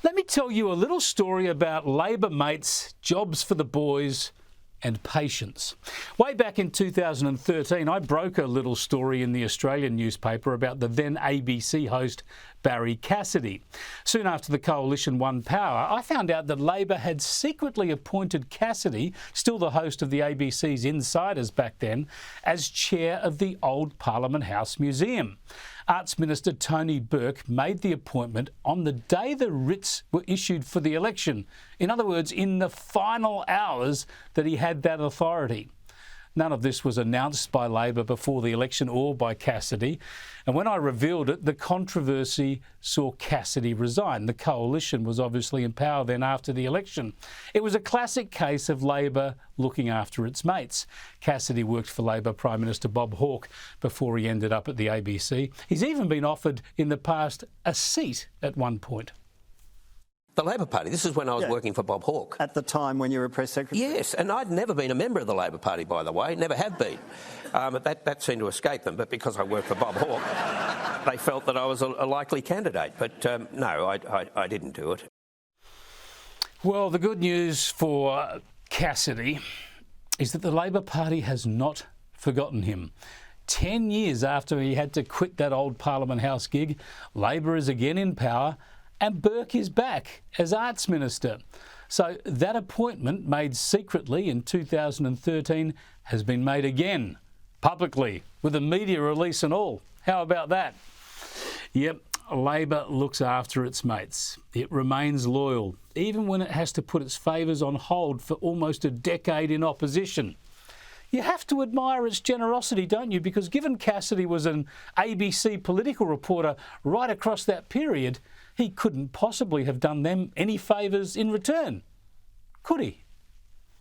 Let me tell you a little story about Labor mates, jobs for the boys and patience. Way back in 2013, I broke a little story in the Australian newspaper about the then ABC host Barrie Cassidy. Soon after the Coalition won power, I found out that Labor had secretly appointed Cassidy, still the host of the ABC's Insiders back then, as chair of the Old Parliament House Museum. Arts Minister Tony Burke made the appointment on the day the writs were issued for the election. In other words, in the final hours that he had that authority. None of this was announced by Labor before the election or by Cassidy. And when I revealed it, the controversy saw Cassidy resign. The Coalition was obviously in power then after the election. It was a classic case of Labor looking after its mates. Cassidy worked for Labor Prime Minister Bob Hawke before he ended up at the ABC. He's even been offered in the past a seat at one point. The Labor Party. This is when I was working for Bob Hawke. At the time when you were Press Secretary? Yes, and I'd never been a member of the Labor Party, by the way, never have been. But that seemed to escape them, but because I worked for Bob Hawke, they felt that I was a likely candidate. But no, I didn't do it. Well, the good news for Cassidy is that the Labor Party has not forgotten him. 10 years after he had to quit that old Parliament House gig, Labor is again in power, and Burke is back as Arts Minister. So that appointment, made secretly in 2013, has been made again, publicly, with a media release and all. How about that? Yep, Labor looks after its mates. It remains loyal, even when it has to put its favours on hold for almost a decade in opposition. You have to admire its generosity, don't you? Because given Cassidy was an ABC political reporter right across that period, he couldn't possibly have done them any favours in return, could he?